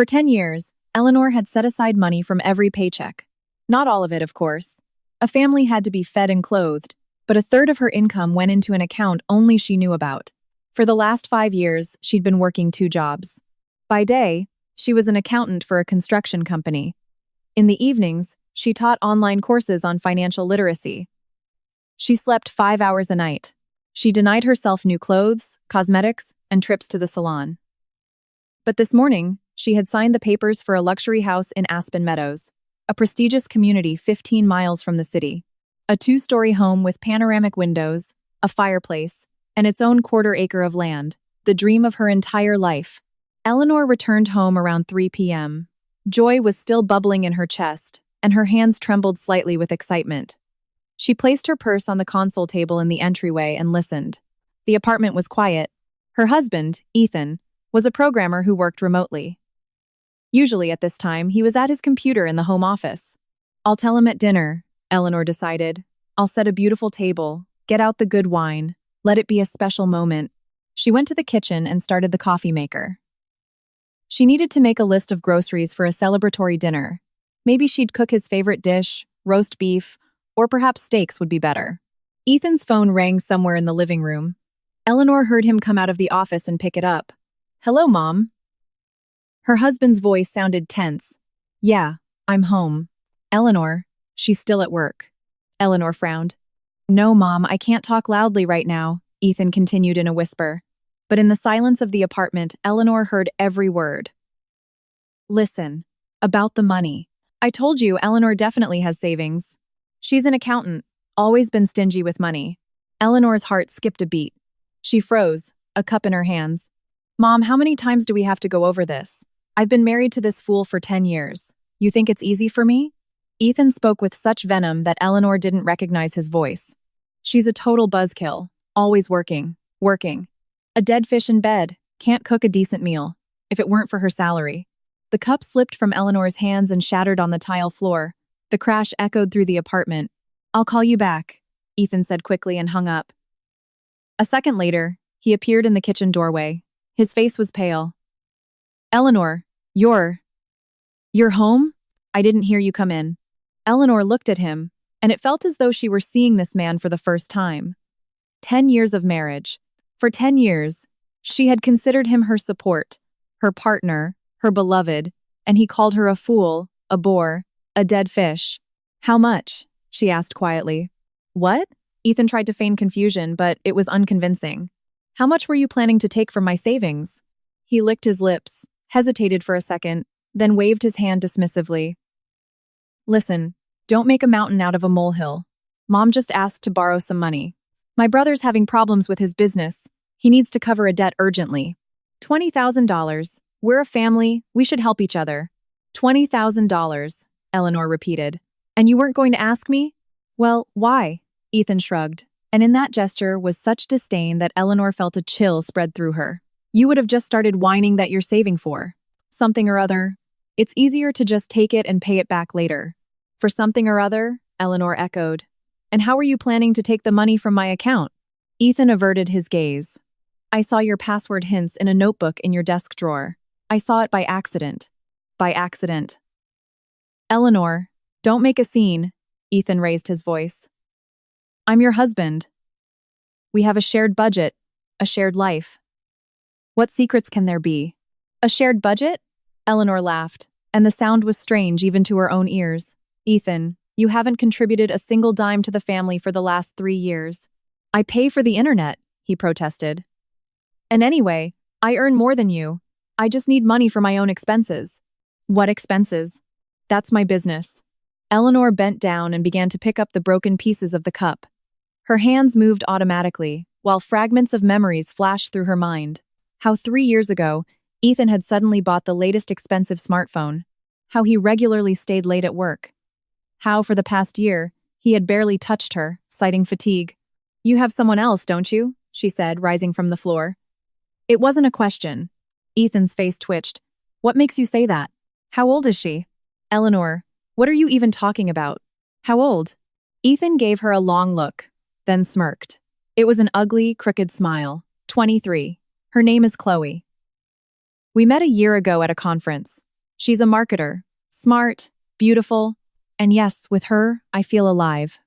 For 10 years, Eleanor had set aside money from every paycheck. Not all of it, of course. A family had to be fed and clothed, but a third of her income went into an account only she knew about. For the last 5 years, she'd been working 2 jobs. By day, she was an accountant for a construction company. In the evenings, she taught online courses on financial literacy. She slept 5 hours a night. She denied herself new clothes, cosmetics, and trips to the salon. But this morning, she had signed the papers for a luxury house in Aspen Meadows, a prestigious community 15 miles from the city. A 2-story home with panoramic windows, a fireplace, and its own quarter-acre of land, the dream of her entire life. Eleanor returned home around 3 p.m. Joy was still bubbling in her chest, and her hands trembled slightly with excitement. She placed her purse on the console table in the entryway and listened. The apartment was quiet. Her husband, Ethan, was a programmer who worked remotely. Usually at this time, he was at his computer in the home office. "I'll tell him at dinner," Eleanor decided. "I'll set a beautiful table, get out the good wine, let it be a special moment." She went to the kitchen and started the coffee maker. She needed to make a list of groceries for a celebratory dinner. Maybe she'd cook his favorite dish, roast beef, or perhaps steaks would be better. Ethan's phone rang somewhere in the living room. Eleanor heard him come out of the office and pick it up. "Hello, Mom." Her husband's voice sounded tense. "Yeah, I'm home." "Eleanor, she's still at work." Eleanor frowned. "No, Mom, I can't talk loudly right now," Ethan continued in a whisper. But in the silence of the apartment, Eleanor heard every word. "Listen, about the money. I told you Eleanor definitely has savings. She's an accountant, always been stingy with money." Eleanor's heart skipped a beat. She froze, a cup in her hands. "Mom, how many times do we have to go over this? I've been married to this fool for 10 years. You think it's easy for me?" Ethan spoke with such venom that Eleanor didn't recognize his voice. "She's a total buzzkill, always working. A dead fish in bed, can't cook a decent meal, if it weren't for her salary." The cup slipped from Eleanor's hands and shattered on the tile floor. The crash echoed through the apartment. "I'll call you back," Ethan said quickly and hung up. A second later, he appeared in the kitchen doorway. His face was pale. "Eleanor, you're home? I didn't hear you come in." Eleanor looked at him, and it felt as though she were seeing this man for the first time. 10 years of marriage. For 10 years, she had considered him her support, her partner, her beloved, and he called her a fool, a bore, a dead fish. "How much?" she asked quietly. "What?" Ethan tried to feign confusion, but it was unconvincing. "How much were you planning to take from my savings?" He licked his lips, hesitated for a second, then waved his hand dismissively. "Listen, don't make a mountain out of a molehill. Mom just asked to borrow some money. My brother's having problems with his business. He needs to cover a debt urgently. $20,000. We're a family, we should help each other." $20,000, Eleanor repeated. "And you weren't going to ask me?" "Well, why?" Ethan shrugged, and in that gesture was such disdain that Eleanor felt a chill spread through her. "You would have just started whining that you're saving for something or other. It's easier to just take it and pay it back later." "For something or other?" Eleanor echoed. "And how are you planning to take the money from my account?" Ethan averted his gaze. "I saw your password hints in a notebook in your desk drawer. I saw it by accident." "By accident." "Eleanor, don't make a scene," Ethan raised his voice. "I'm your husband. We have a shared budget, a shared life. What secrets can there be?" "A shared budget?" Eleanor laughed, and the sound was strange even to her own ears. "Ethan, you haven't contributed a single dime to the family for the last 3 years. "I pay for the internet," he protested. "And anyway, I earn more than you. I just need money for my own expenses." "What expenses?" "That's my business." Eleanor bent down and began to pick up the broken pieces of the cup. Her hands moved automatically, while fragments of memories flashed through her mind. How 3 years ago, Ethan had suddenly bought the latest expensive smartphone. How he regularly stayed late at work. How, for the past year, he had barely touched her, citing fatigue. "You have someone else, don't you?" she said, rising from the floor. It wasn't a question. Ethan's face twitched. "What makes you say that? How old is she?" "Eleanor, what are you even talking about? How old?" Ethan gave her a long look, then smirked. It was an ugly, crooked smile. 23. Her name is Chloe. "We met a year ago at a conference. She's a marketer. Smart, beautiful, and yes, with her, I feel alive.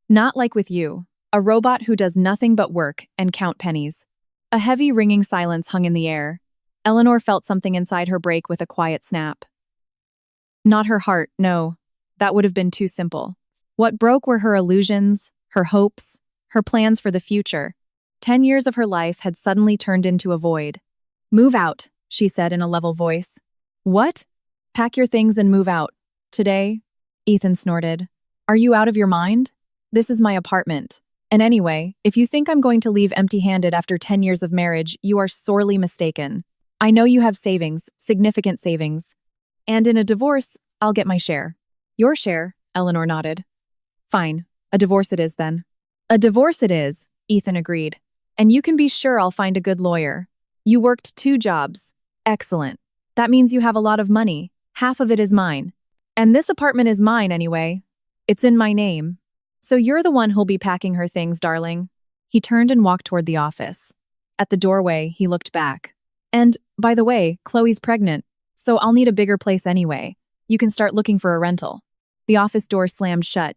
Not like with you, a robot who does nothing but work and count pennies. A heavy ringing silence hung in the air. Eleanor felt something inside her break with a quiet snap. Not her heart, no. That would have been too simple. What broke were her illusions, her hopes, her plans for the future. 10 years of her life had suddenly turned into a void. Move out, she said in a level voice. What? Pack your things and move out. Today? Ethan snorted. Are you out of your mind? This is my apartment. And anyway, if you think I'm going to leave empty-handed after 10 years of marriage, you are sorely mistaken. I know you have savings, significant savings. And in a divorce, I'll get my share. Your share, Eleanor nodded. Fine, a divorce it is then. A divorce it is, Ethan agreed. And you can be sure I'll find a good lawyer. You worked 2 jobs. Excellent. That means you have a lot of money. Half of it is mine. And this apartment is mine anyway. It's in my name. So you're the one who'll be packing her things, darling. He turned and walked toward the office. At the doorway, he looked back. And, by the way, Chloe's pregnant, so I'll need a bigger place anyway. You can start looking for a rental. The office door slammed shut.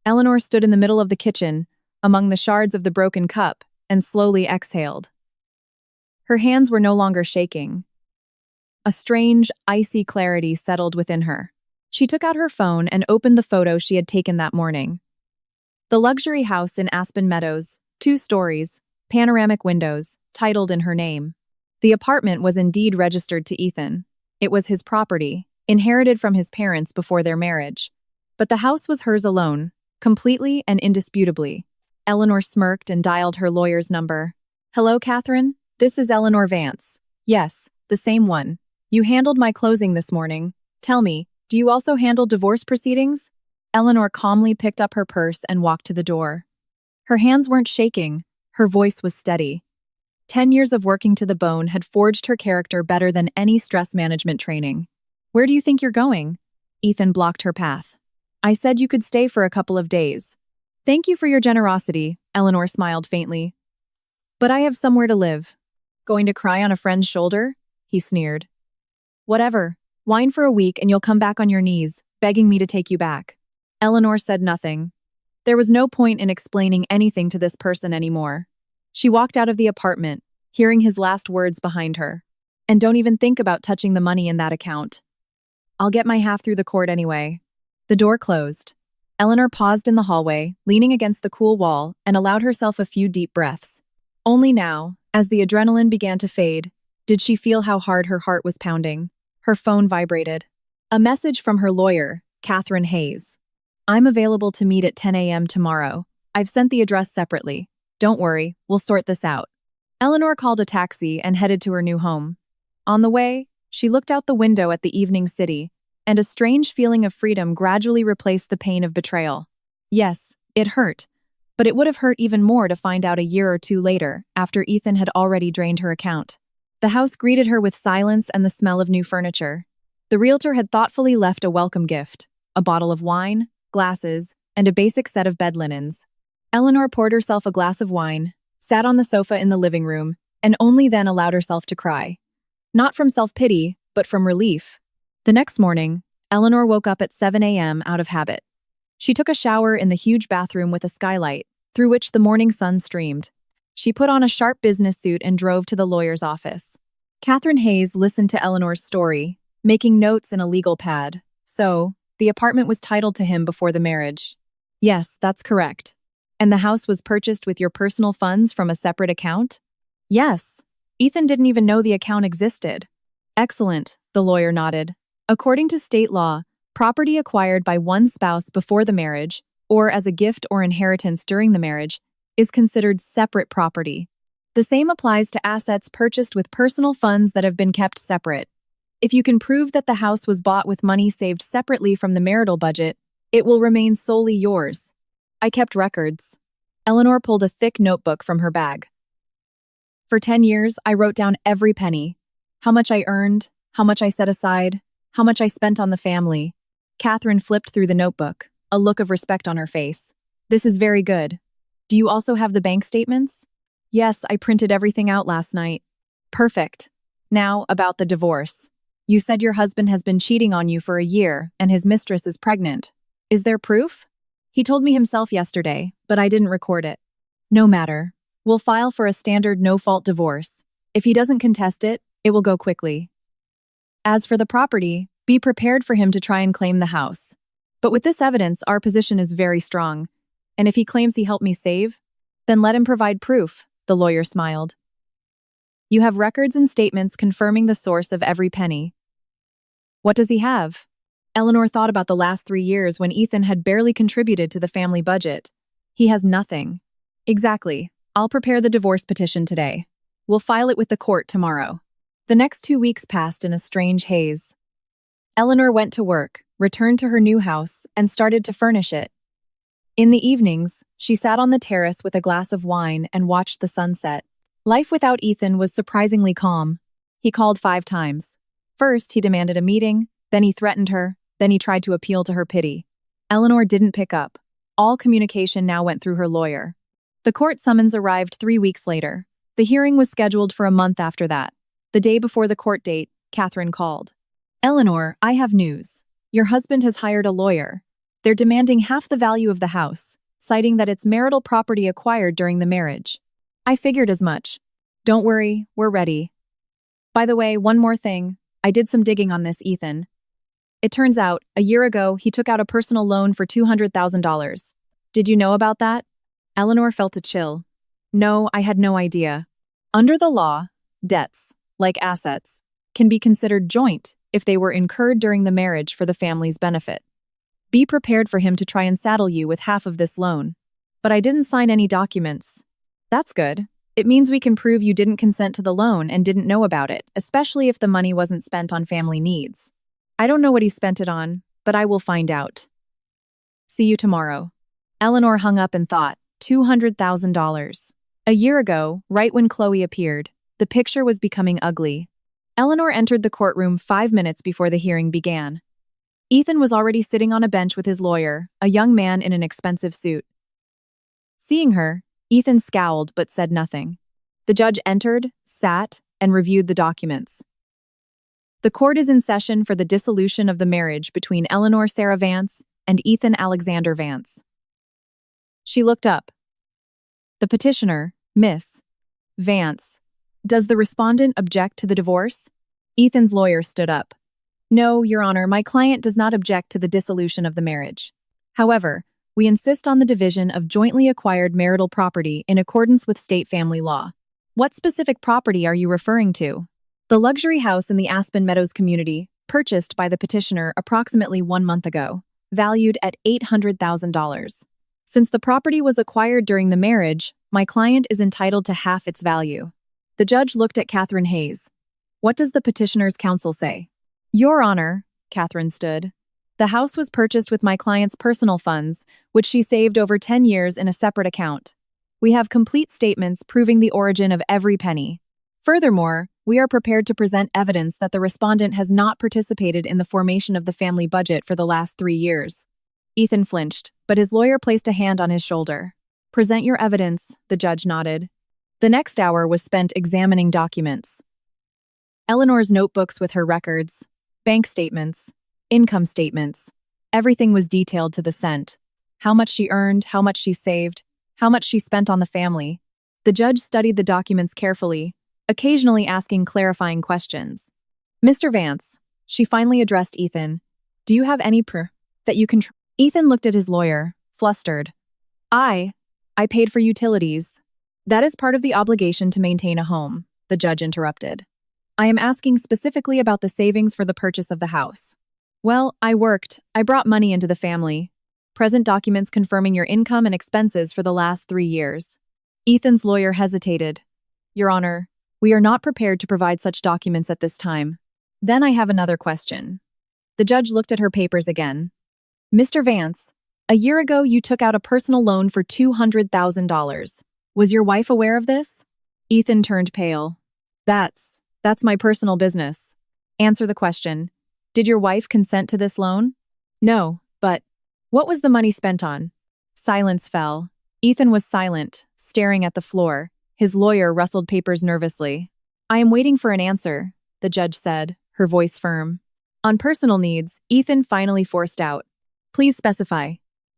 Eleanor stood in the middle of the kitchen, among the shards of the broken cup, and slowly exhaled. Her hands were no longer shaking. A strange, icy clarity settled within her. She took out her phone and opened the photo she had taken that morning. The luxury house in Aspen Meadows, 2 stories, panoramic windows, titled in her name. The apartment was indeed registered to Ethan. It was his property, inherited from his parents before their marriage. But the house was hers alone, completely and indisputably. Eleanor smirked and dialed her lawyer's number. Hello, Catherine? This is Eleanor Vance. Yes, the same one. You handled my closing this morning. Tell me, do you also handle divorce proceedings? Eleanor calmly picked up her purse and walked to the door. Her hands weren't shaking. Her voice was steady. 10 years of working to the bone had forged her character better than any stress management training. Where do you think you're going? Ethan blocked her path. I said you could stay for a couple of days. Thank you for your generosity, Eleanor smiled faintly. But I have somewhere to live. Going to cry on a friend's shoulder? He sneered. Whatever. Whine for a week and you'll come back on your knees, begging me to take you back. Eleanor said nothing. There was no point in explaining anything to this person anymore. She walked out of the apartment, hearing his last words behind her. And don't even think about touching the money in that account. I'll get my half through the court anyway. The door closed. Eleanor paused in the hallway, leaning against the cool wall, and allowed herself a few deep breaths. Only now, as the adrenaline began to fade, did she feel how hard her heart was pounding. Her phone vibrated. A message from her lawyer, Catherine Hayes. I'm available to meet at 10 a.m. tomorrow. I've sent the address separately. Don't worry, we'll sort this out. Eleanor called a taxi and headed to her new home. On the way, she looked out the window at the evening city, and a strange feeling of freedom gradually replaced the pain of betrayal. Yes, it hurt, but it would have hurt even more to find out a year or 2 later, after Ethan had already drained her account. The house greeted her with silence and the smell of new furniture. The realtor had thoughtfully left a welcome gift, a bottle of wine, glasses, and a basic set of bed linens. Eleanor poured herself a glass of wine, sat on the sofa in the living room, and only then allowed herself to cry. Not from self-pity, but from relief. The next morning, Eleanor woke up at 7 a.m. out of habit. She took a shower in the huge bathroom with a skylight, through which the morning sun streamed. She put on a sharp business suit and drove to the lawyer's office. Catherine Hayes listened to Eleanor's story, making notes in a legal pad. So, the apartment was titled to him before the marriage. Yes, that's correct. And the house was purchased with your personal funds from a separate account? Yes. Ethan didn't even know the account existed. Excellent, the lawyer nodded. According to state law, property acquired by one spouse before the marriage, or as a gift or inheritance during the marriage, is considered separate property. The same applies to assets purchased with personal funds that have been kept separate. If you can prove that the house was bought with money saved separately from the marital budget, it will remain solely yours. I kept records. Eleanor pulled a thick notebook from her bag. For 10 years, I wrote down every penny. How much I earned, how much I set aside, how much I spent on the family. Catherine flipped through the notebook, a look of respect on her face. This is very good. Do you also have the bank statements? Yes, I printed everything out last night. Perfect. Now, about the divorce. You said your husband has been cheating on you for a year and his mistress is pregnant. Is there proof? He told me himself yesterday, but I didn't record it. No matter. We'll file for a standard no-fault divorce. If he doesn't contest it, it will go quickly. As for the property, be prepared for him to try and claim the house. But with this evidence, our position is very strong. And if he claims he helped me save, then let him provide proof, the lawyer smiled. You have records and statements confirming the source of every penny. What does he have? Eleanor thought about the last 3 years when Ethan had barely contributed to the family budget. He has nothing. Exactly. I'll prepare the divorce petition today. We'll file it with the court tomorrow. The next 2 weeks passed in a strange haze. Eleanor went to work, returned to her new house, and started to furnish it. In the evenings, she sat on the terrace with a glass of wine and watched the sunset. Life without Ethan was surprisingly calm. He called 5 times. First, he demanded a meeting, then he threatened her, then he tried to appeal to her pity. Eleanor didn't pick up. All communication now went through her lawyer. The court summons arrived 3 weeks later. The hearing was scheduled for a month after that. The day before the court date, Catherine called. Eleanor, I have news. Your husband has hired a lawyer. They're demanding half the value of the house, citing that it's marital property acquired during the marriage. I figured as much. Don't worry, we're ready. By the way, one more thing. I did some digging on this, Ethan. It turns out, a year ago, he took out a personal loan for $200,000. Did you know about that? Eleanor felt a chill. No, I had no idea. Under the law, debts, like assets, can be considered joint if they were incurred during the marriage for the family's benefit. Be prepared for him to try and saddle you with half of this loan. But I didn't sign any documents. That's good. It means we can prove you didn't consent to the loan and didn't know about it, especially if the money wasn't spent on family needs. I don't know what he spent it on, but I will find out. See you tomorrow. Eleanor hung up and thought, $200,000. A year ago, right when Chloe appeared, the picture was becoming ugly. Eleanor entered the courtroom 5 minutes before the hearing began. Ethan was already sitting on a bench with his lawyer, a young man in an expensive suit. Seeing her, Ethan scowled but said nothing. The judge entered, sat, and reviewed the documents. The court is in session for the dissolution of the marriage between Eleanor Sarah Vance and Ethan Alexander Vance. She looked up. The petitioner, Miss Vance. Does the respondent object to the divorce? Ethan's lawyer stood up. No, Your Honor, my client does not object to the dissolution of the marriage. However, we insist on the division of jointly acquired marital property in accordance with state family law. What specific property are you referring to? The luxury house in the Aspen Meadows community, purchased by the petitioner approximately 1 month ago, valued at $800,000. Since the property was acquired during the marriage, my client is entitled to half its value. The judge looked at Catherine Hayes. What does the petitioner's counsel say? Your Honor, Catherine stood. The house was purchased with my client's personal funds, which she saved over 10 years in a separate account. We have complete statements proving the origin of every penny. Furthermore, we are prepared to present evidence that the respondent has not participated in the formation of the family budget for the last 3 years. Ethan flinched, but his lawyer placed a hand on his shoulder. Present your evidence, the judge nodded. The next hour was spent examining documents. Eleanor's notebooks with her records, bank statements, income statements. Everything was detailed to the cent. How much she earned, how much she saved, how much she spent on the family. The judge studied the documents carefully, occasionally asking clarifying questions. Mr. Vance, she finally addressed Ethan. Do you have any proof that you can Ethan looked at his lawyer, flustered. I paid for utilities. That is part of the obligation to maintain a home, the judge interrupted. I am asking specifically about the savings for the purchase of the house. Well, I brought money into the family. Present documents confirming your income and expenses for the last 3 years. Ethan's lawyer hesitated. Your Honor, we are not prepared to provide such documents at this time. Then I have another question. The judge looked at her papers again. Mr. Vance, a year ago you took out a personal loan for $200,000. Was your wife aware of this? Ethan turned pale. That's my personal business. Answer the question. Did your wife consent to this loan? No, but what was the money spent on? Silence fell. Ethan was silent, staring at the floor. His lawyer rustled papers nervously. I am waiting for an answer, the judge said, her voice firm. On personal needs, Ethan finally forced out. Please specify.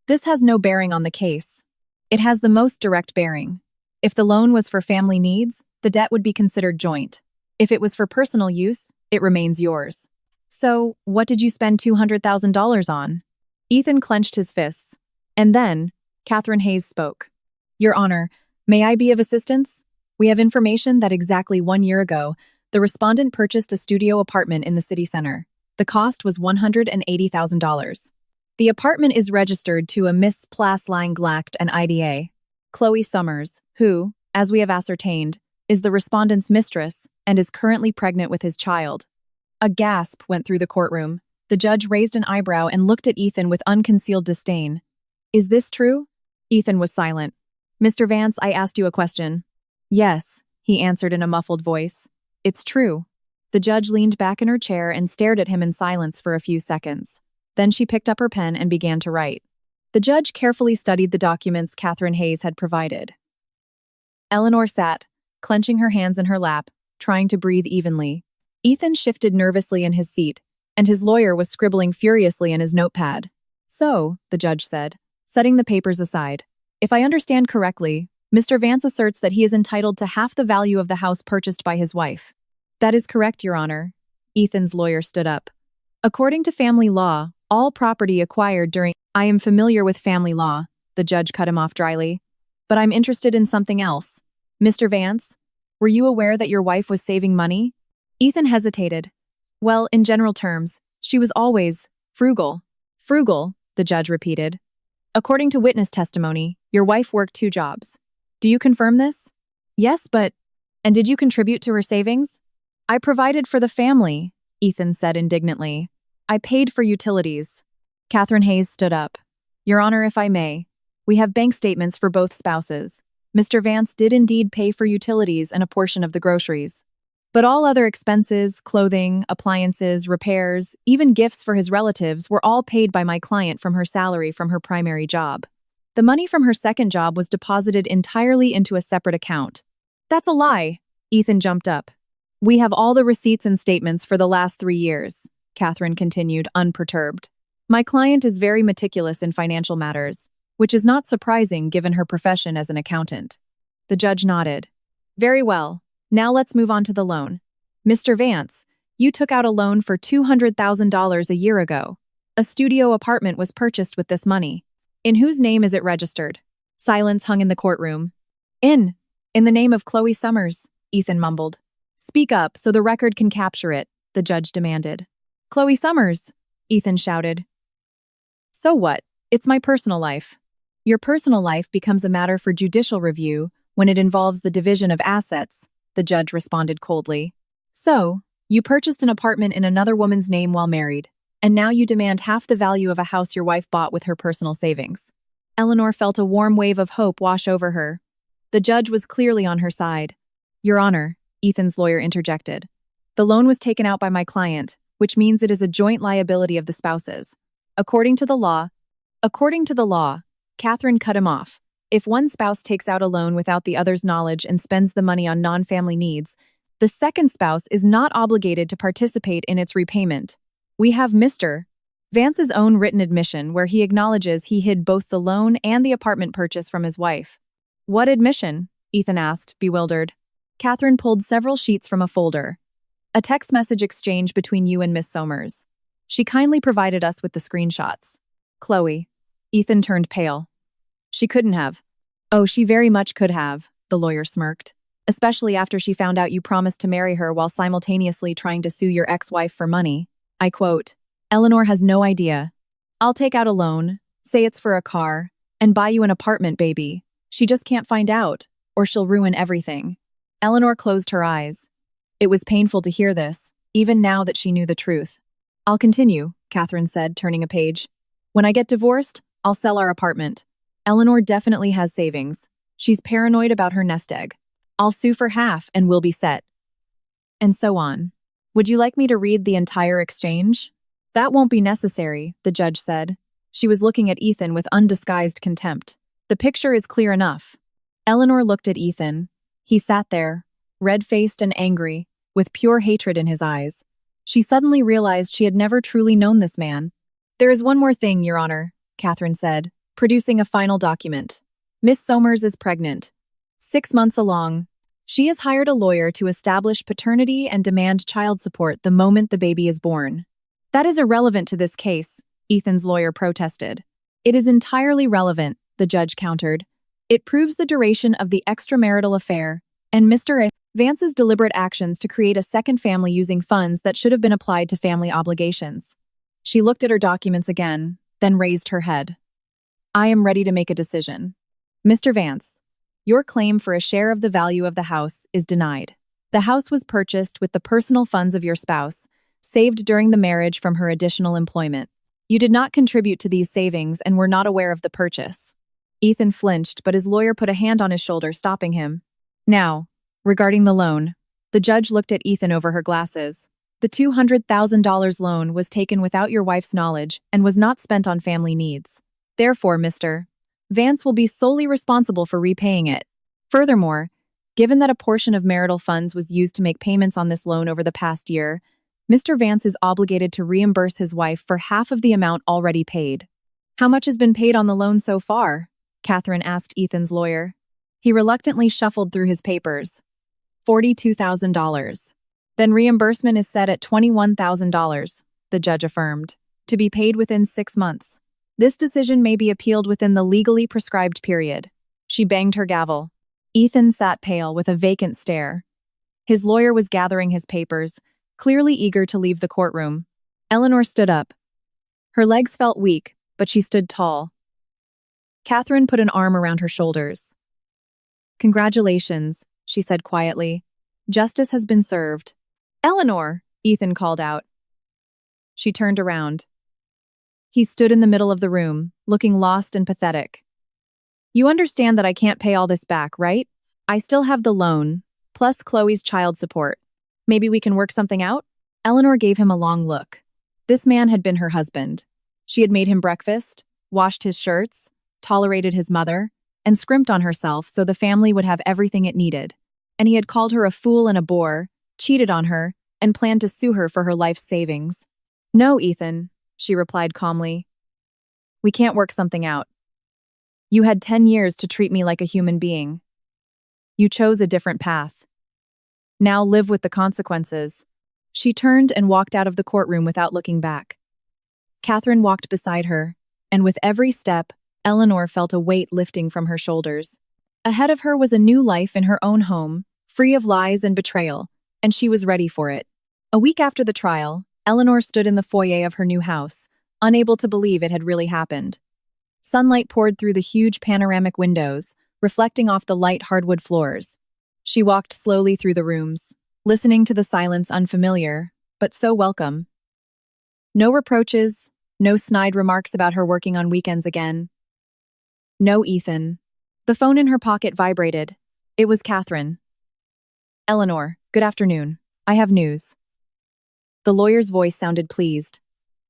This has no bearing on the case. It has the most direct bearing. If the loan was for family needs, the debt would be considered joint. If it was for personal use, it remains yours. So, what did you spend $200,000 on? Ethan clenched his fists. And then, Catherine Hayes spoke. Your Honor, may I be of assistance? We have information that exactly 1 year ago, the respondent purchased a studio apartment in the city center. The cost was $180,000. The apartment is registered to a Miss Plas-Lang-Glacht and IDA, Chloe Summers, who, as we have ascertained, is the respondent's mistress and is currently pregnant with his child. A gasp went through the courtroom. The judge raised an eyebrow and looked at Ethan with unconcealed disdain. Is this true? Ethan was silent. Mr. Vance, I asked you a question. Yes, he answered in a muffled voice. It's true. The judge leaned back in her chair and stared at him in silence for a few seconds. Then she picked up her pen and began to write. The judge carefully studied the documents Catherine Hayes had provided. Eleanor sat, clenching her hands in her lap, trying to breathe evenly. Ethan shifted nervously in his seat, and his lawyer was scribbling furiously in his notepad. So, the judge said, setting the papers aside, if I understand correctly, Mr. Vance asserts that he is entitled to half the value of the house purchased by his wife. That is correct, Your Honor. Ethan's lawyer stood up. According to family law, all property acquired during— I am familiar with family law, the judge cut him off dryly. But I'm interested in something else. Mr. Vance, were you aware that your wife was saving money? Ethan hesitated. Well, in general terms, she was always frugal. Frugal, the judge repeated. According to witness testimony, your wife worked 2 jobs. Do you confirm this? Yes, but— And did you contribute to her savings? I provided for the family, Ethan said indignantly. I paid for utilities. Catherine Hayes stood up. Your Honor, if I may, we have bank statements for both spouses. Mr. Vance did indeed pay for utilities and a portion of the groceries. But all other expenses, clothing, appliances, repairs, even gifts for his relatives were all paid by my client from her salary from her primary job. The money from her second job was deposited entirely into a separate account. That's a lie, Ethan jumped up. We have all the receipts and statements for the last 3 years, Catherine continued, unperturbed. My client is very meticulous in financial matters, which is not surprising given her profession as an accountant. The judge nodded. Very well. Now let's move on to the loan. Mr. Vance, you took out a loan for $200,000 a year ago. A studio apartment was purchased with this money. In whose name is it registered? Silence hung in the courtroom. In the name of Chloe Summers, Ethan mumbled. Speak up so the record can capture it, the judge demanded. Chloe Summers, Ethan shouted. So what? It's my personal life. Your personal life becomes a matter for judicial review when it involves the division of assets, the judge responded coldly. So, you purchased an apartment in another woman's name while married, and now you demand half the value of a house your wife bought with her personal savings. Eleanor felt a warm wave of hope wash over her. The judge was clearly on her side. Your Honor, Ethan's lawyer interjected. The loan was taken out by my client, which means it is a joint liability of the spouses. According to the law, Catherine cut him off. If one spouse takes out a loan without the other's knowledge and spends the money on non-family needs, the second spouse is not obligated to participate in its repayment. We have Mr. Vance's own written admission where he acknowledges he hid both the loan and the apartment purchase from his wife. What admission? Ethan asked, bewildered. Catherine pulled several sheets from a folder. A text message exchange between you and Miss Somers. She kindly provided us with the screenshots. Chloe. Ethan turned pale. She couldn't have. Oh, she very much could have, the lawyer smirked. Especially after she found out you promised to marry her while simultaneously trying to sue your ex-wife for money. I quote, Eleanor has no idea. I'll take out a loan, say it's for a car, and buy you an apartment, baby. She just can't find out, or she'll ruin everything. Eleanor closed her eyes. It was painful to hear this, even now that she knew the truth. I'll continue, Catherine said, turning a page. When I get divorced, I'll sell our apartment. Eleanor definitely has savings. She's paranoid about her nest egg. I'll sue for half and we'll be set. And so on. Would you like me to read the entire exchange? That won't be necessary, the judge said. She was looking at Ethan with undisguised contempt. The picture is clear enough. Eleanor looked at Ethan. He sat there, red-faced and angry, with pure hatred in his eyes. She suddenly realized she had never truly known this man. "There is one more thing, Your Honor," Catherine said, producing a final document. "Miss Somers is pregnant. 6 months along. She has hired a lawyer to establish paternity and demand child support the moment the baby is born." "That is irrelevant to this case," Ethan's lawyer protested. "It is entirely relevant," the judge countered. "It proves the duration of the extramarital affair and Mr. Vance's deliberate actions to create a second family using funds that should have been applied to family obligations." She looked at her documents again, then raised her head. "I am ready to make a decision. Mr. Vance, your claim for a share of the value of the house is denied. The house was purchased with the personal funds of your spouse, saved during the marriage from her additional employment. You did not contribute to these savings and were not aware of the purchase." Ethan flinched, but his lawyer put a hand on his shoulder, stopping him. "Now, regarding the loan," the judge looked at Ethan over her glasses. "The $200,000 loan was taken without your wife's knowledge and was not spent on family needs. Therefore, Mr. Vance will be solely responsible for repaying it. Furthermore, given that a portion of marital funds was used to make payments on this loan over the past year, Mr. Vance is obligated to reimburse his wife for half of the amount already paid." "How much has been paid on the loan so far?" Catherine asked Ethan's lawyer. He reluctantly shuffled through his papers. $42,000. "Then reimbursement is set at $21,000, the judge affirmed, to be paid within 6 months. This decision may be appealed within the legally prescribed period." She banged her gavel. Ethan sat pale with a vacant stare. His lawyer was gathering his papers, clearly eager to leave the courtroom. Eleanor stood up. Her legs felt weak, but she stood tall. Catherine put an arm around her shoulders. "Congratulations," she said quietly. "Justice has been served." "Eleanor!" Ethan called out. She turned around. He stood in the middle of the room, looking lost and pathetic. "You understand that I can't pay all this back, right? I still have the loan, plus Chloe's child support. Maybe we can work something out?" Eleanor gave him a long look. This man had been her husband. She had made him breakfast, washed his shirts, tolerated his mother, and scrimped on herself so the family would have everything it needed. And he had called her a fool and a bore, cheated on her, and planned to sue her for her life's savings. "No, Ethan," she replied calmly. "We can't work something out. You had 10 years to treat me like a human being. You chose a different path. Now live with the consequences." She turned and walked out of the courtroom without looking back. Catherine walked beside her, and with every step, Eleanor felt a weight lifting from her shoulders. Ahead of her was a new life in her own home, free of lies and betrayal, and she was ready for it. A week after the trial, Eleanor stood in the foyer of her new house, unable to believe it had really happened. Sunlight poured through the huge panoramic windows, reflecting off the light hardwood floors. She walked slowly through the rooms, listening to the silence unfamiliar, but so welcome. No reproaches, no snide remarks about her working on weekends again. No Ethan. The phone in her pocket vibrated. It was Catherine. "Eleanor, good afternoon. I have news." The lawyer's voice sounded pleased.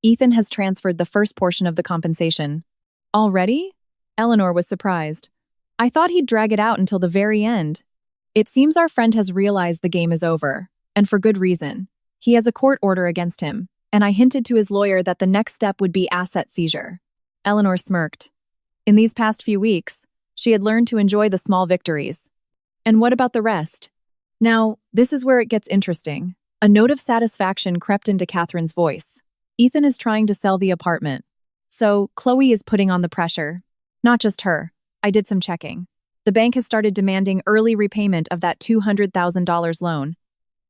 "Ethan has transferred the first portion of the compensation." "Already?" Eleanor was surprised. "I thought he'd drag it out until the very end." "It seems our friend has realized the game is over, and for good reason. He has a court order against him, and I hinted to his lawyer that the next step would be asset seizure." Eleanor smirked. In these past few weeks, she had learned to enjoy the small victories. "And what about the rest?" Now, this is where it gets interesting. A note of satisfaction crept into Catherine's voice. "Ethan is trying to sell the apartment. So, Chloe is putting on the pressure. Not just her. I did some checking. The bank has started demanding early repayment of that $200,000 loan.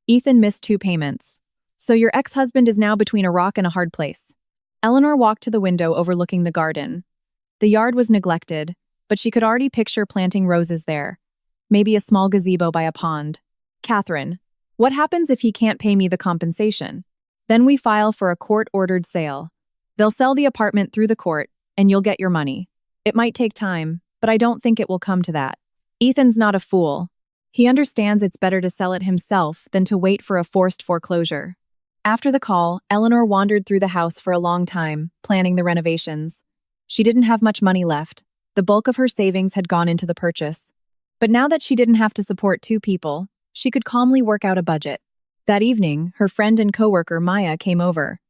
Ethan missed 2 payments. So your ex-husband is now between a rock and a hard place." Eleanor walked to the window overlooking the garden. The yard was neglected, but she could already picture planting roses there. Maybe a small gazebo by a pond. "Catherine, what happens if he can't pay me the compensation?" "Then we file for a court-ordered sale. They'll sell the apartment through the court, and you'll get your money. It might take time, but I don't think it will come to that. Ethan's not a fool. He understands it's better to sell it himself than to wait for a forced foreclosure." After the call, Eleanor wandered through the house for a long time, planning the renovations. She didn't have much money left. The bulk of her savings had gone into the purchase. But now that she didn't have to support 2 people, she could calmly work out a budget. That evening, her friend and coworker Maya came over.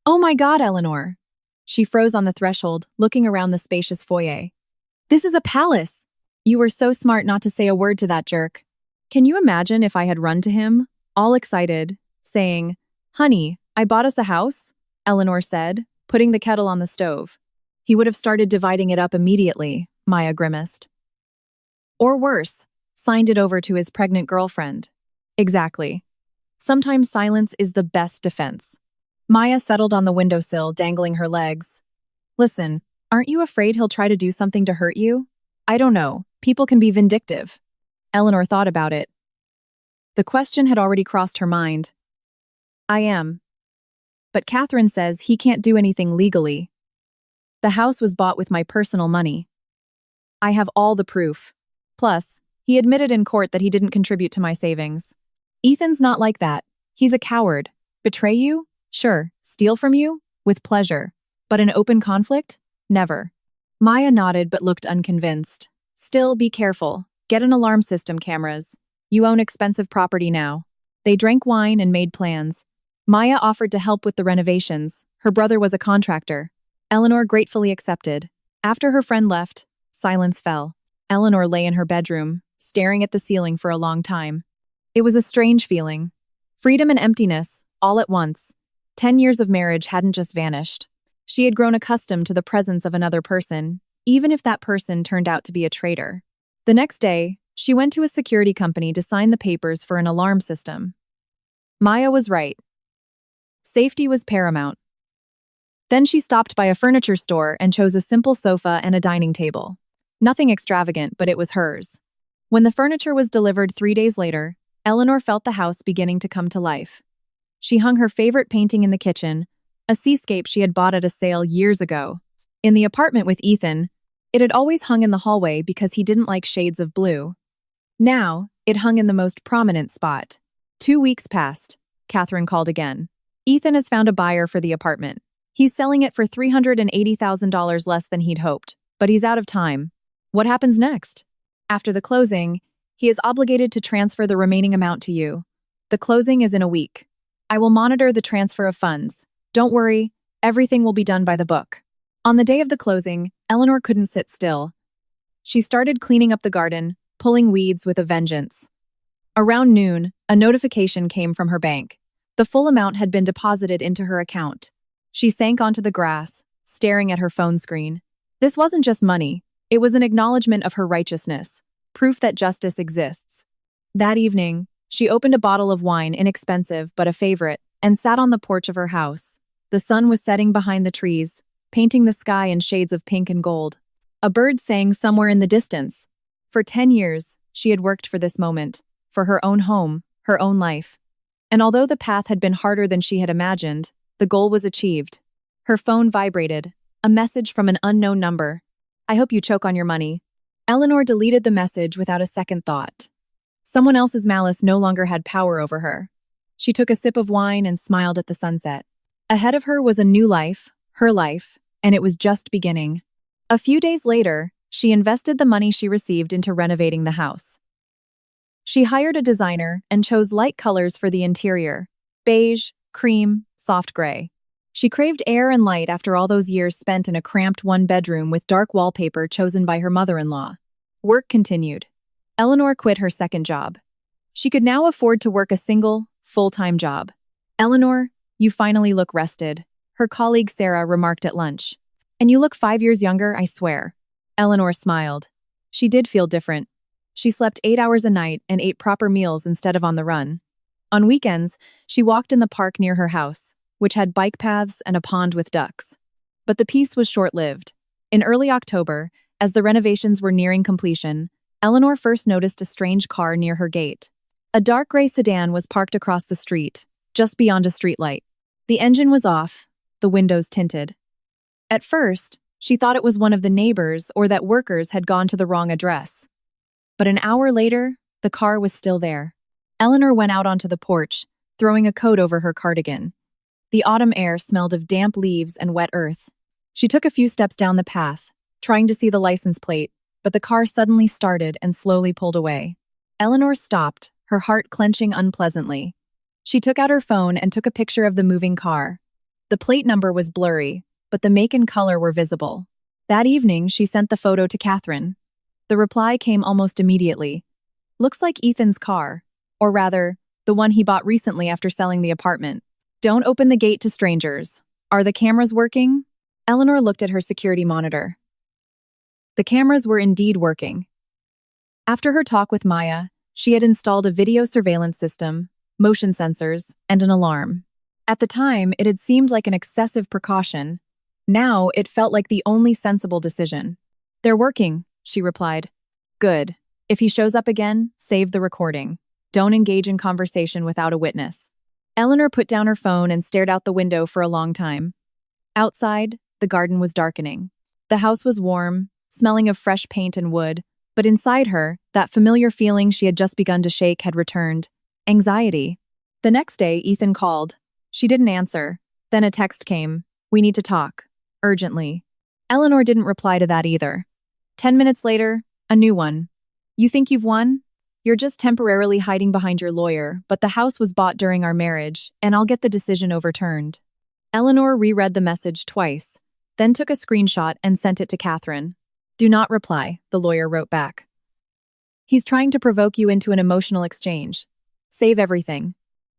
"Oh my God, Eleanor!" She froze on the threshold, looking around the spacious foyer. "This is a palace! You were so smart not to say a word to that jerk." Can you imagine if I had run to him, all excited, saying, "Honey, I bought us a house," Eleanor said, putting the kettle on the stove. He would have started dividing it up immediately, Maya grimaced. Or worse, signed it over to his pregnant girlfriend. Exactly. Sometimes silence is the best defense. Maya settled on the windowsill, dangling her legs. "Listen, aren't you afraid he'll try to do something to hurt you?" "I don't know. People can be vindictive." Eleanor thought about it. The question had already crossed her mind. "I am. But Catherine says he can't do anything legally. The house was bought with my personal money. I have all the proof. Plus, he admitted in court that he didn't contribute to my savings. Ethan's not like that. He's a coward. Betray you? Sure. Steal from you? With pleasure. But an open conflict? Never." Maya nodded but looked unconvinced. "Still, be careful. Get an alarm system cameras. You own expensive property now." They drank wine and made plans. Maya offered to help with the renovations. Her brother was a contractor. Eleanor gratefully accepted. After her friend left, silence fell. Eleanor lay in her bedroom, staring at the ceiling for a long time. It was a strange feeling. Freedom and emptiness, all at once. 10 years of marriage hadn't just vanished. She had grown accustomed to the presence of another person, even if that person turned out to be a traitor. The next day, she went to a security company to sign the papers for an alarm system. Maya was right. Safety was paramount. Then she stopped by a furniture store and chose a simple sofa and a dining table. Nothing extravagant, but it was hers. When the furniture was delivered 3 days later, Eleanor felt the house beginning to come to life. She hung her favorite painting in the kitchen, a seascape she had bought at a sale years ago. In the apartment with Ethan, it had always hung in the hallway because he didn't like shades of blue. Now, it hung in the most prominent spot. 2 weeks passed. Catherine called again. "Ethan has found a buyer for the apartment. He's selling it for $380,000 less than he'd hoped, but he's out of time. What happens next?" "After the closing, he is obligated to transfer the remaining amount to you. The closing is in a week. I will monitor the transfer of funds. Don't worry, everything will be done by the book." On the day of the closing, Eleanor couldn't sit still. She started cleaning up the garden, pulling weeds with a vengeance. Around noon, a notification came from her bank. The full amount had been deposited into her account. She sank onto the grass, staring at her phone screen. This wasn't just money, it was an acknowledgement of her righteousness, proof that justice exists. That evening, she opened a bottle of wine, inexpensive but a favorite, and sat on the porch of her house. The sun was setting behind the trees, painting the sky in shades of pink and gold. A bird sang somewhere in the distance. For 10 years, she had worked for this moment, for her own home, her own life. And although the path had been harder than she had imagined, the goal was achieved. Her phone vibrated, a message from an unknown number. "I hope you choke on your money." Eleanor deleted the message without a second thought. Someone else's malice no longer had power over her. She took a sip of wine and smiled at the sunset. Ahead of her was a new life, her life, and it was just beginning. A few days later, she invested the money she received into renovating the house. She hired a designer and chose light colors for the interior: beige, cream, soft gray. She craved air and light after all those years spent in a cramped one-bedroom with dark wallpaper chosen by her mother-in-law. Work continued. Eleanor quit her second job. She could now afford to work a single, full-time job. "Eleanor, you finally look rested," her colleague Sarah remarked at lunch. "And you look 5 years younger, I swear." Eleanor smiled. She did feel different. She slept 8 hours a night and ate proper meals instead of on the run. On weekends, she walked in the park near her house, which had bike paths and a pond with ducks. But the peace was short-lived. In early October, as the renovations were nearing completion, Eleanor first noticed a strange car near her gate. A dark gray sedan was parked across the street, just beyond a streetlight. The engine was off, the windows tinted. At first, she thought it was one of the neighbors or that workers had gone to the wrong address. But an hour later, the car was still there. Eleanor went out onto the porch, throwing a coat over her cardigan. The autumn air smelled of damp leaves and wet earth. She took a few steps down the path, trying to see the license plate, but the car suddenly started and slowly pulled away. Eleanor stopped, her heart clenching unpleasantly. She took out her phone and took a picture of the moving car. The plate number was blurry, but the make and color were visible. That evening, she sent the photo to Catherine. The reply came almost immediately. Looks like Ethan's car. Or rather, the one he bought recently after selling the apartment. Don't open the gate to strangers. Are the cameras working? Eleanor looked at her security monitor. The cameras were indeed working. After her talk with Maya, she had installed a video surveillance system, motion sensors, and an alarm. At the time, it had seemed like an excessive precaution. Now, it felt like the only sensible decision. They're working, she replied. Good. If he shows up again, save the recording. Don't engage in conversation without a witness. Eleanor put down her phone and stared out the window for a long time. Outside, the garden was darkening. The house was warm, smelling of fresh paint and wood, but inside her, that familiar feeling she had just begun to shake had returned. Anxiety. The next day, Ethan called. She didn't answer. Then a text came. We need to talk. Urgently. Eleanor didn't reply to that either. 10 minutes later, a new one. You think you've won? You're just temporarily hiding behind your lawyer, but the house was bought during our marriage, and I'll get the decision overturned. Eleanor reread the message twice, then took a screenshot and sent it to Catherine. Do not reply, the lawyer wrote back. He's trying to provoke you into an emotional exchange. Save everything.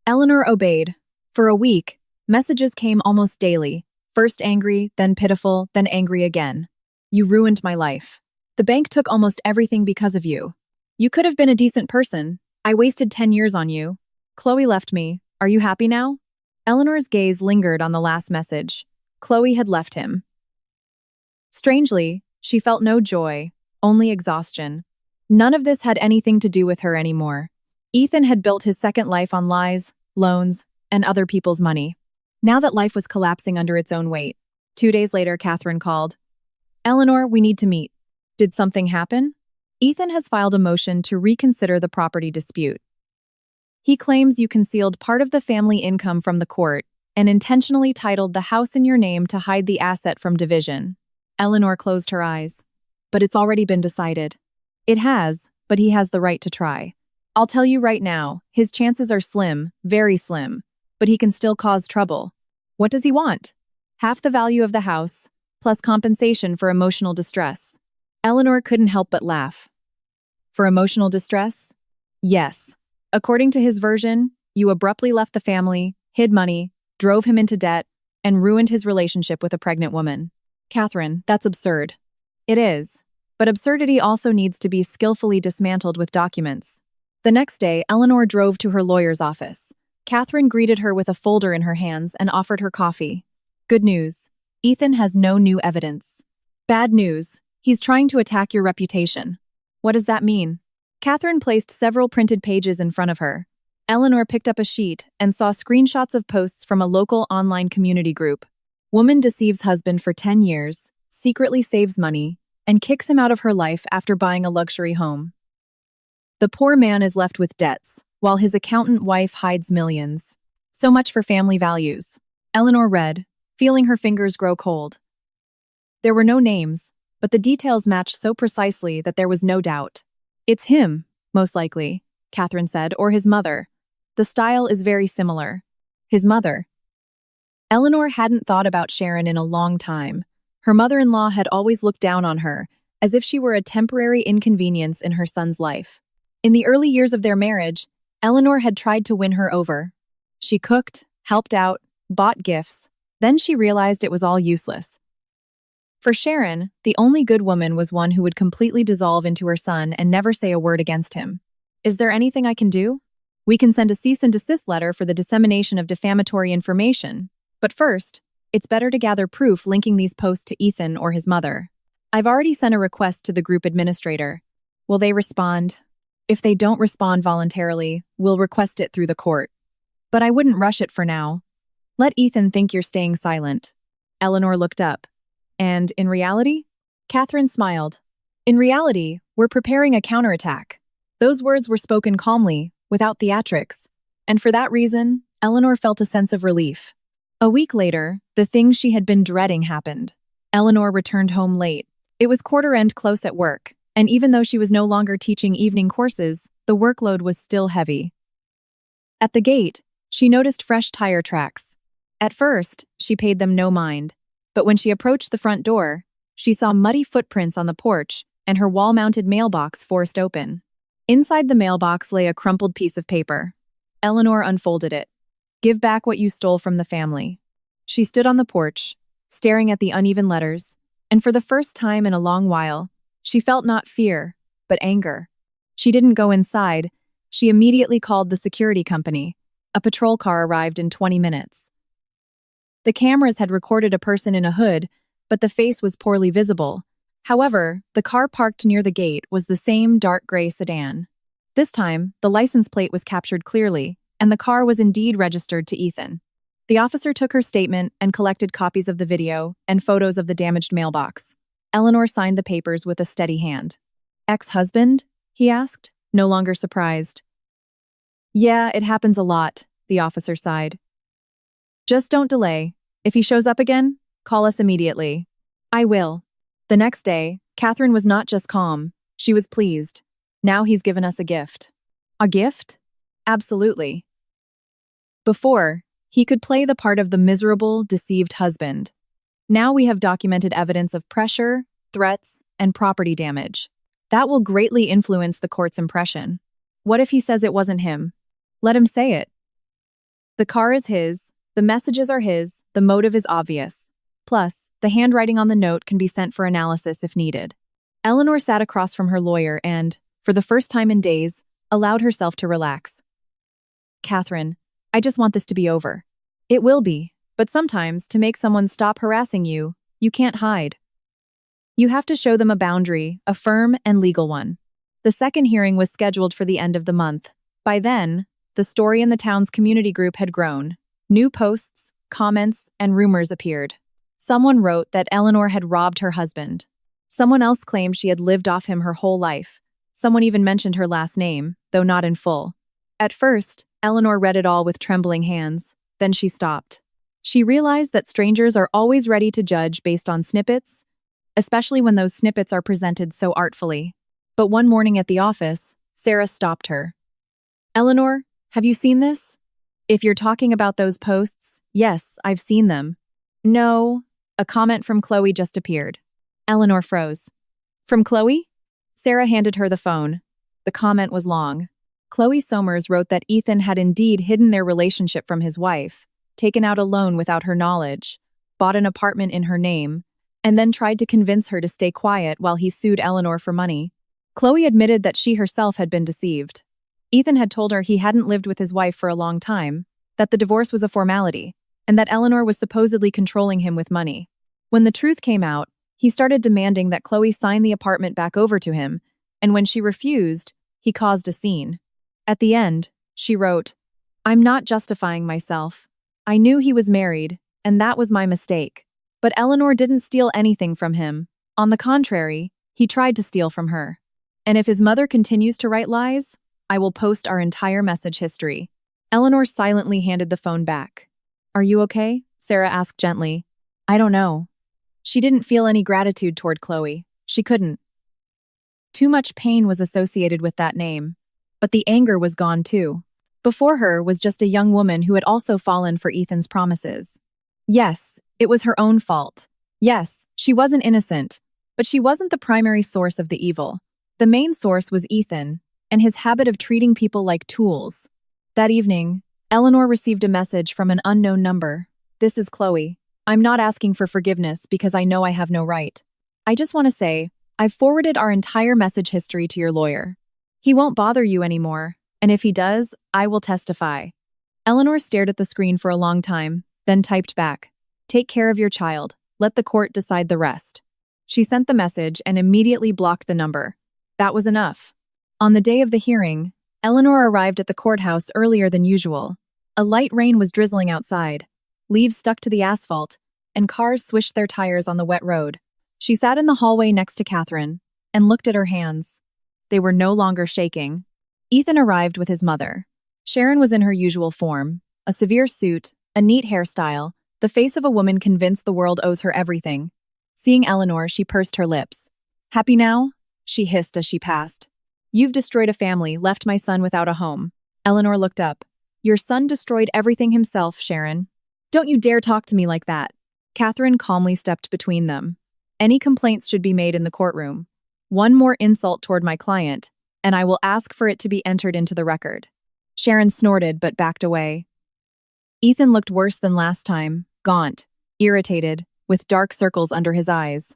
Eleanor obeyed. For a week, messages came almost daily, first angry, then pitiful, then angry again. You ruined my life. The bank took almost everything because of you. You could have been a decent person. I wasted 10 years on you. Chloe left me. Are you happy now? Eleanor's gaze lingered on the last message. Chloe had left him. Strangely, she felt no joy, only exhaustion. None of this had anything to do with her anymore. Ethan had built his second life on lies, loans, and other people's money. Now that life was collapsing under its own weight. 2 days later, Catherine called. Eleanor, we need to meet. Did something happen? Ethan has filed a motion to reconsider the property dispute. He claims you concealed part of the family income from the court and intentionally titled the house in your name to hide the asset from division. Eleanor closed her eyes. But it's already been decided. It has, but he has the right to try. I'll tell you right now, his chances are slim, very slim, but he can still cause trouble. What does he want? Half the value of the house, plus compensation for emotional distress. Eleanor couldn't help but laugh. For emotional distress? Yes. According to his version, you abruptly left the family, hid money, drove him into debt, and ruined his relationship with a pregnant woman. Catherine, that's absurd. It is. But absurdity also needs to be skillfully dismantled with documents. The next day, Eleanor drove to her lawyer's office. Catherine greeted her with a folder in her hands and offered her coffee. Good news. Ethan has no new evidence. Bad news. He's trying to attack your reputation. What does that mean? Catherine placed several printed pages in front of her. Eleanor picked up a sheet and saw screenshots of posts from a local online community group. Woman deceives husband for 10 years, secretly saves money, and kicks him out of her life after buying a luxury home. The poor man is left with debts, while his accountant wife hides millions. So much for family values. Eleanor read, feeling her fingers grow cold. There were no names, but the details matched so precisely that there was no doubt. It's him, most likely, Catherine said, or his mother. The style is very similar. His mother. Eleanor hadn't thought about Sharon in a long time. Her mother-in-law had always looked down on her, as if she were a temporary inconvenience in her son's life. In the early years of their marriage, Eleanor had tried to win her over. She cooked, helped out, bought gifts. Then she realized it was all useless. For Sharon, the only good woman was one who would completely dissolve into her son and never say a word against him. Is there anything I can do? We can send a cease and desist letter for the dissemination of defamatory information. But first, it's better to gather proof linking these posts to Ethan or his mother. I've already sent a request to the group administrator. Will they respond? If they don't respond voluntarily, we'll request it through the court. But I wouldn't rush it for now. Let Ethan think you're staying silent. Eleanor looked up. And in reality? Catherine smiled. In reality, we're preparing a counterattack. Those words were spoken calmly, without theatrics. And for that reason, Eleanor felt a sense of relief. A week later, the thing she had been dreading happened. Eleanor returned home late. It was quarter-end close at work, and even though she was no longer teaching evening courses, the workload was still heavy. At the gate, She noticed fresh tire tracks. At first, she paid them no mind, but when she approached the front door, she saw muddy footprints on the porch and her wall-mounted mailbox forced open. Inside the mailbox lay a crumpled piece of paper. Eleanor unfolded it. "Give back what you stole from the family." She stood on the porch, staring at the uneven letters, and for the first time in a long while, she felt not fear, but anger. She didn't go inside. She immediately called the security company. A patrol car arrived in 20 minutes. The cameras had recorded a person in a hood, but the face was poorly visible. However, the car parked near the gate was the same dark gray sedan. This time, the license plate was captured clearly, and the car was indeed registered to Ethan. The officer took her statement and collected copies of the video and photos of the damaged mailbox. Eleanor signed the papers with a steady hand. "Ex-husband?" he asked, no longer surprised. "Yeah, it happens a lot," the officer sighed. "Just don't delay. If he shows up again, call us immediately." "I will." The next day, Catherine was not just calm, she was pleased. "Now he's given us a gift." "A gift?" "Absolutely." Before, he could play the part of the miserable, deceived husband. Now we have documented evidence of pressure, threats, and property damage. That will greatly influence the court's impression. What if he says it wasn't him? Let him say it. The car is his, the messages are his, the motive is obvious. Plus, the handwriting on the note can be sent for analysis if needed. Eleanor sat across from her lawyer and, for the first time in days, allowed herself to relax. "Catherine, I just want this to be over." "It will be, but sometimes, to make someone stop harassing you, you can't hide. You have to show them a boundary, a firm and legal one." The second hearing was scheduled for the end of the month. By then, the story in the town's community group had grown. New posts, comments, and rumors appeared. Someone wrote that Eleanor had robbed her husband. Someone else claimed she had lived off him her whole life. Someone even mentioned her last name, though not in full. At first, Eleanor read it all with trembling hands. Then she stopped. She realized that strangers are always ready to judge based on snippets, especially when those snippets are presented so artfully. But one morning at the office, Sarah stopped her. "Eleanor, have you seen this?" "If you're talking about those posts, yes, I've seen them." "No." A comment from Chloe just appeared. Eleanor froze. "From Chloe?" Sarah handed her the phone. The comment was long. Chloe Somers wrote that Ethan had indeed hidden their relationship from his wife, taken out a loan without her knowledge, bought an apartment in her name, and then tried to convince her to stay quiet while he sued Eleanor for money. Chloe admitted that she herself had been deceived. Ethan had told her he hadn't lived with his wife for a long time, that the divorce was a formality, and that Eleanor was supposedly controlling him with money. When the truth came out, he started demanding that Chloe sign the apartment back over to him, and when she refused, he caused a scene. At the end, she wrote, "I'm not justifying myself. I knew he was married, and that was my mistake. But Eleanor didn't steal anything from him. On the contrary, he tried to steal from her. And if his mother continues to write lies, I will post our entire message history." Eleanor silently handed the phone back. "Are you okay?" Sarah asked gently. "I don't know." She didn't feel any gratitude toward Chloe. She couldn't. Too much pain was associated with that name. But the anger was gone too. Before her was just a young woman who had also fallen for Ethan's promises. Yes, it was her own fault. Yes, she wasn't innocent. But she wasn't the primary source of the evil. The main source was Ethan, and his habit of treating people like tools. That evening, Eleanor received a message from an unknown number. "This is Chloe. I'm not asking for forgiveness because I know I have no right. I just want to say, I've forwarded our entire message history to your lawyer. He won't bother you anymore, and if he does, I will testify." Eleanor stared at the screen for a long time, then typed back, "Take care of your child. Let the court decide the rest." She sent the message and immediately blocked the number. That was enough. On the day of the hearing, Eleanor arrived at the courthouse earlier than usual. A light rain was drizzling outside. Leaves stuck to the asphalt, and cars swished their tires on the wet road. She sat in the hallway next to Catherine and looked at her hands. They were no longer shaking. Ethan arrived with his mother. Sharon was in her usual form, a severe suit, a neat hairstyle, the face of a woman convinced the world owes her everything. Seeing Eleanor, she pursed her lips. "Happy now?" she hissed as she passed. "You've destroyed a family, left my son without a home." Eleanor looked up. Your son destroyed everything himself, Sharon. Don't you dare talk to me like that. Catherine calmly stepped between them. Any complaints should be made in the courtroom. One more insult toward my client, and I will ask for it to be entered into the record. Sharon snorted but backed away. Ethan looked worse than last time, gaunt, irritated, with dark circles under his eyes.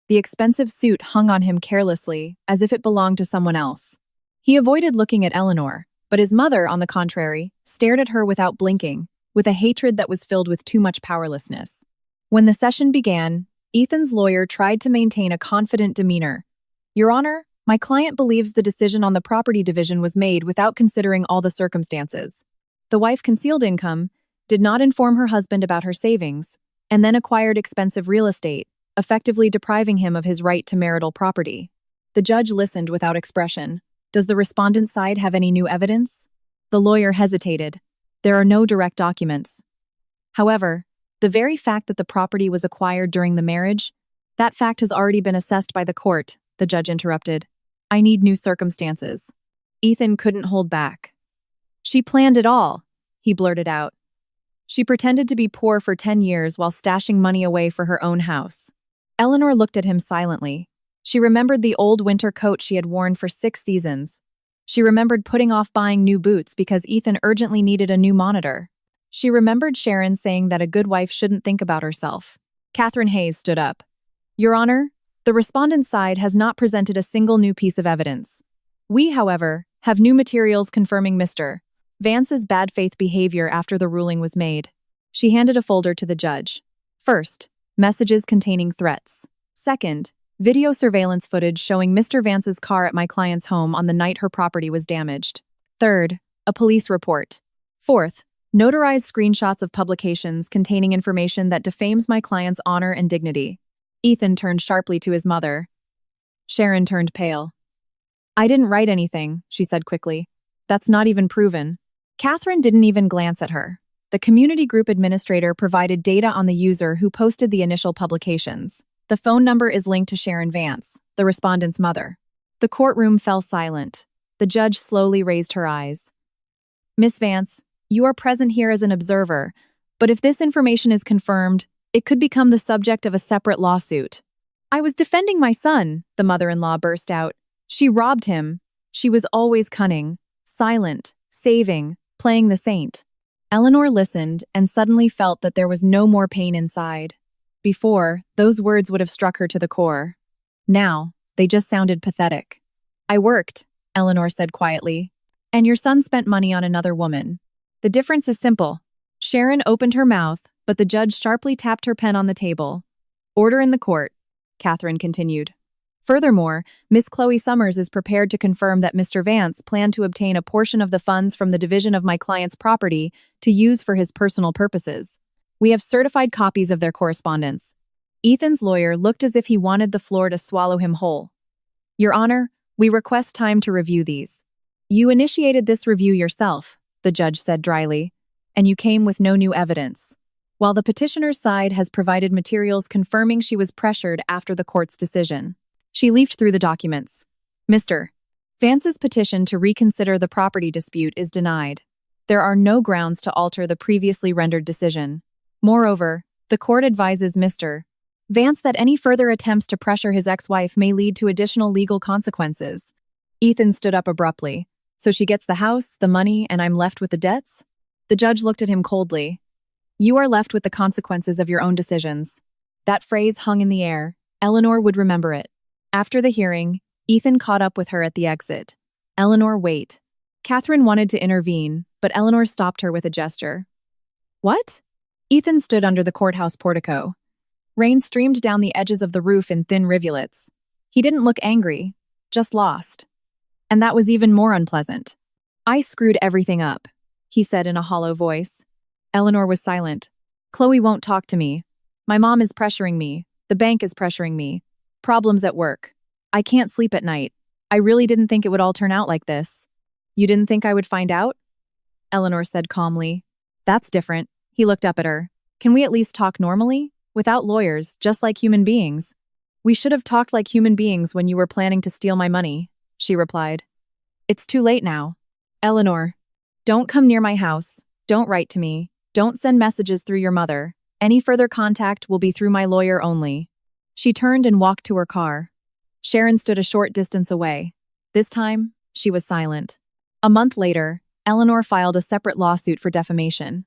The expensive suit hung on him carelessly, as if it belonged to someone else. He avoided looking at Eleanor, but his mother, on the contrary, stared at her without blinking, with a hatred that was filled with too much powerlessness. When the session began, Ethan's lawyer tried to maintain a confident demeanor. Your Honor, my client believes the decision on the property division was made without considering all the circumstances. The wife concealed income, did not inform her husband about her savings, and then acquired expensive real estate, effectively depriving him of his right to marital property. The judge listened without expression. Does the respondent's side have any new evidence? The lawyer hesitated. There are no direct documents. However, the very fact that the property was acquired during the marriage, that fact has already been assessed by the court, the judge interrupted. I need new circumstances. Ethan couldn't hold back. She planned it all, he blurted out. She pretended to be poor for 10 years while stashing money away for her own house. Eleanor looked at him silently. She remembered the old winter coat she had worn for 6 seasons. She remembered putting off buying new boots because Ethan urgently needed a new monitor. She remembered Sharon saying that a good wife shouldn't think about herself. Catherine Hayes stood up. Your Honor, the respondent's side has not presented a single new piece of evidence. We, however, have new materials confirming Mr. Vance's bad faith behavior after the ruling was made. She handed a folder to the judge. First, messages containing threats. Second, video surveillance footage showing Mr. Vance's car at my client's home on the night her property was damaged. Third, a police report. Fourth, notarized screenshots of publications containing information that defames my client's honor and dignity. Ethan turned sharply to his mother. Sharon turned pale. I didn't write anything, she said quickly. That's not even proven. Catherine didn't even glance at her. The community group administrator provided data on the user who posted the initial publications. The phone number is linked to Sharon Vance, the respondent's mother. The courtroom fell silent. The judge slowly raised her eyes. Miss Vance, you are present here as an observer, but if this information is confirmed, it could become the subject of a separate lawsuit. I was defending my son, the mother-in-law burst out. She robbed him. She was always cunning, silent, saving, playing the saint. Eleanor listened and suddenly felt that there was no more pain inside. Before, those words would have struck her to the core. Now, they just sounded pathetic. I worked, Eleanor said quietly, and your son spent money on another woman. The difference is simple. Sharon opened her mouth, but the judge sharply tapped her pen on the table. Order in the court, Catherine continued. Furthermore, Miss Chloe Summers is prepared to confirm that Mr. Vance planned to obtain a portion of the funds from the division of my client's property to use for his personal purposes. We have certified copies of their correspondence. Ethan's lawyer looked as if he wanted the floor to swallow him whole. Your Honor, we request time to review these. You initiated this review yourself, the judge said dryly, and you came with no new evidence. While the petitioner's side has provided materials confirming she was pressured after the court's decision. She leafed through the documents. Mr. Vance's petition to reconsider the property dispute is denied. There are no grounds to alter the previously rendered decision. Moreover, the court advises Mr. Vance that any further attempts to pressure his ex-wife may lead to additional legal consequences. Ethan stood up abruptly. So she gets the house, the money, and I'm left with the debts? The judge looked at him coldly. You are left with the consequences of your own decisions. That phrase hung in the air. Eleanor would remember it. After the hearing, Ethan caught up with her at the exit. Eleanor, wait. Catherine wanted to intervene, but Eleanor stopped her with a gesture. What? Ethan stood under the courthouse portico. Rain streamed down the edges of the roof in thin rivulets. He didn't look angry, just lost. And that was even more unpleasant. I screwed everything up, he said in a hollow voice. Eleanor was silent. Chloe won't talk to me. My mom is pressuring me. The bank is pressuring me. Problems at work. I can't sleep at night. I really didn't think it would all turn out like this. You didn't think I would find out? Eleanor said calmly. That's different. He looked up at her. Can we at least talk normally? Without lawyers, just like human beings. We should have talked like human beings when you were planning to steal my money, she replied. It's too late now. Eleanor. Don't come near my house. Don't write to me. Don't send messages through your mother. Any further contact will be through my lawyer only. She turned and walked to her car. Sharon stood a short distance away. This time, she was silent. A month later, Eleanor filed a separate lawsuit for defamation.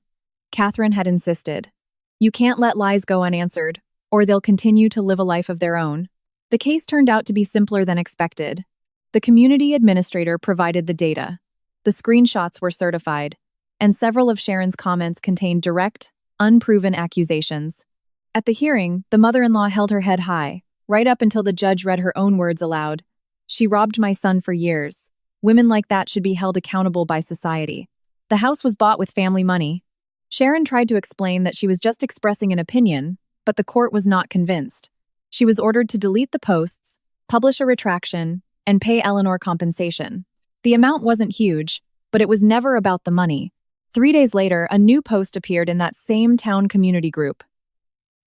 Catherine had insisted, "You can't let lies go unanswered, or they'll continue to live a life of their own." The case turned out to be simpler than expected. The community administrator provided the data. The screenshots were certified, and several of Sharon's comments contained direct, unproven accusations. At the hearing, the mother-in-law held her head high, right up until the judge read her own words aloud. "She robbed my son for years. Women like that should be held accountable by society. The house was bought with family money." Sharon tried to explain that she was just expressing an opinion, but the court was not convinced. She was ordered to delete the posts, publish a retraction, and pay Eleanor compensation. The amount wasn't huge, but it was never about the money. 3 days later, a new post appeared in that same town community group.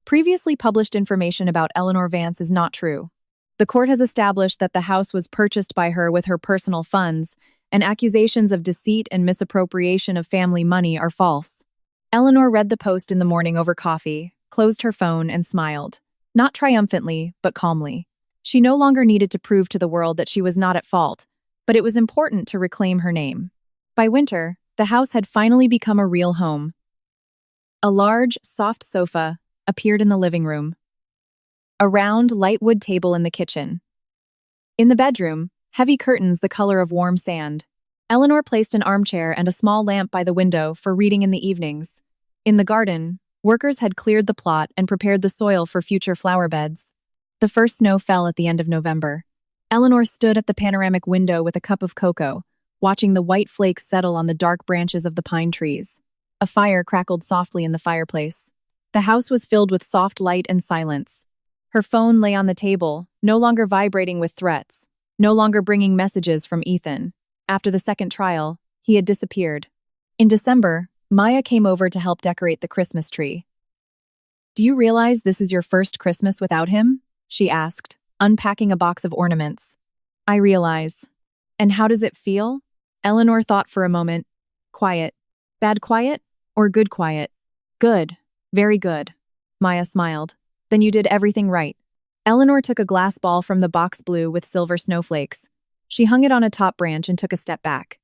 Previously published information about Eleanor Vance is not true. The court has established that the house was purchased by her with her personal funds, and accusations of deceit and misappropriation of family money are false. Eleanor read the post in the morning over coffee, closed her phone, and smiled. Not triumphantly, but calmly. She no longer needed to prove to the world that she was not at fault, but it was important to reclaim her name. By winter, the house had finally become a real home. A large, soft sofa appeared in the living room. A round, light wood table in the kitchen. In the bedroom, heavy curtains the color of warm sand. Eleanor placed an armchair and a small lamp by the window for reading in the evenings. In the garden, workers had cleared the plot and prepared the soil for future flower beds. The first snow fell at the end of November. Eleanor stood at the panoramic window with a cup of cocoa, watching the white flakes settle on the dark branches of the pine trees. A fire crackled softly in the fireplace. The house was filled with soft light and silence. Her phone lay on the table, no longer vibrating with threats, no longer bringing messages from Ethan. After the second trial, he had disappeared. In December, Maya came over to help decorate the Christmas tree. "Do you realize this is your first Christmas without him?" she asked, unpacking a box of ornaments. "I realize. And how does it feel?" Eleanor thought for a moment. "Quiet. Bad quiet or good quiet?" "Good. Very good." Maya smiled. "Then you did everything right." Eleanor took a glass ball from the box blue with silver snowflakes. She hung it on a top branch and took a step back.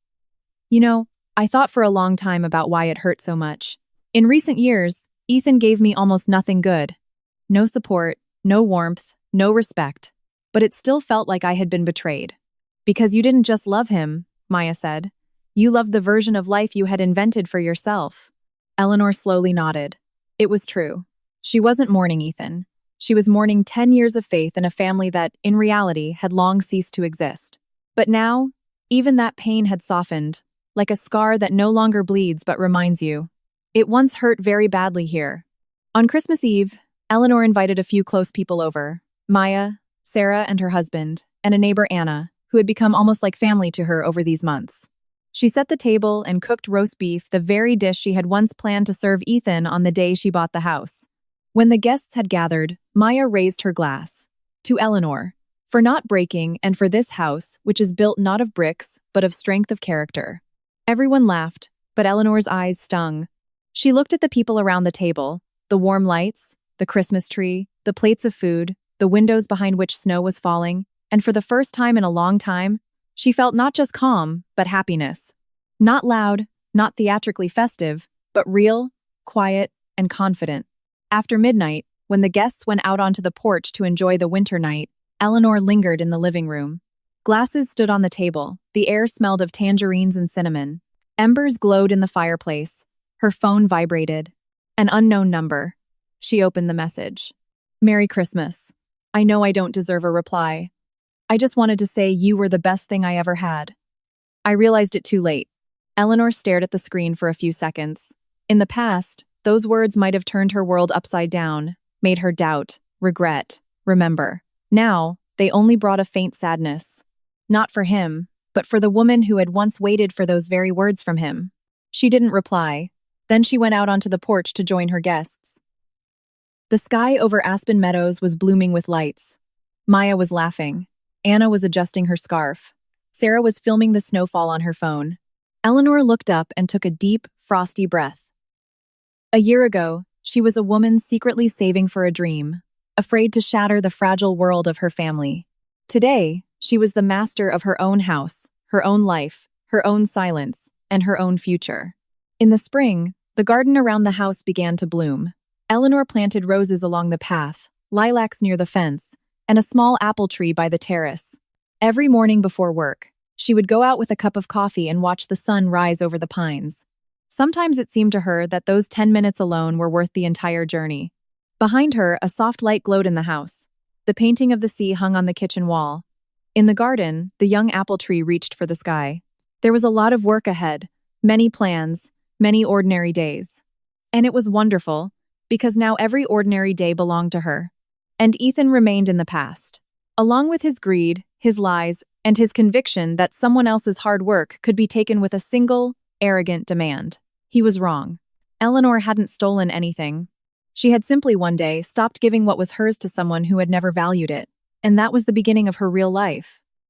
"You know, I thought for a long time about why it hurt so much. In recent years, Ethan gave me almost nothing good. No support, no warmth, no respect. But it still felt like I had been betrayed. Because you didn't just love him," Maya said. "You loved the version of life you had invented for yourself." Eleanor slowly nodded. It was true. She wasn't mourning Ethan. She was mourning 10 years of faith in a family that, in reality, had long ceased to exist. But now, even that pain had softened, like a scar that no longer bleeds but reminds you. It once hurt very badly here. On Christmas Eve, Eleanor invited a few close people over: Maya, Sarah and her husband, and a neighbor, Anna, who had become almost like family to her over these months. She set the table and cooked roast beef, the very dish she had once planned to serve Ethan on the day she bought the house. When the guests had gathered, Maya raised her glass. To Eleanor, for not breaking, and for this house, which is built not of bricks, but of strength of character. Everyone laughed, but Eleanor's eyes stung. She looked at the people around the table, the warm lights, the Christmas tree, the plates of food, the windows behind which snow was falling, and for the first time in a long time, she felt not just calm, but happiness. Not loud, not theatrically festive, but real, quiet, and confident. After midnight, when the guests went out onto the porch to enjoy the winter night, Eleanor lingered in the living room. Glasses stood on the table, the air smelled of tangerines and cinnamon. Embers glowed in the fireplace. Her phone vibrated. An unknown number. She opened the message. "Merry Christmas. I know I don't deserve a reply. I just wanted to say you were the best thing I ever had." I realized it too late. Eleanor stared at the screen for a few seconds. In the past, those words might have turned her world upside down, made her doubt, regret, remember. Now, they only brought a faint sadness. Not for him, but for the woman who had once waited for those very words from him. She didn't reply. Then she went out onto the porch to join her guests. The sky over Aspen Meadows was blooming with lights. Maya was laughing. Anna was adjusting her scarf. Sarah was filming the snowfall on her phone. Eleanor looked up and took a deep, frosty breath. A year ago, she was a woman secretly saving for a dream, afraid to shatter the fragile world of her family. Today, she was the master of her own house, her own life, her own silence, and her own future. In the spring, the garden around the house began to bloom. Eleanor planted roses along the path, lilacs near the fence, and a small apple tree by the terrace. Every morning before work, she would go out with a cup of coffee and watch the sun rise over the pines. Sometimes it seemed to her that those 10 minutes alone were worth the entire journey. Behind her, a soft light glowed in the house. The painting of the sea hung on the kitchen wall. In the garden, the young apple tree reached for the sky. There was a lot of work ahead, many plans, many ordinary days. And it was wonderful, because now every ordinary day belonged to her. And Ethan remained in the past. Along with his greed, his lies, and his conviction that someone else's hard work could be taken with a single, arrogant demand. He was wrong. Eleanor hadn't stolen anything. She had simply one day stopped giving what was hers to someone who had never valued it, and that was the beginning of her real life.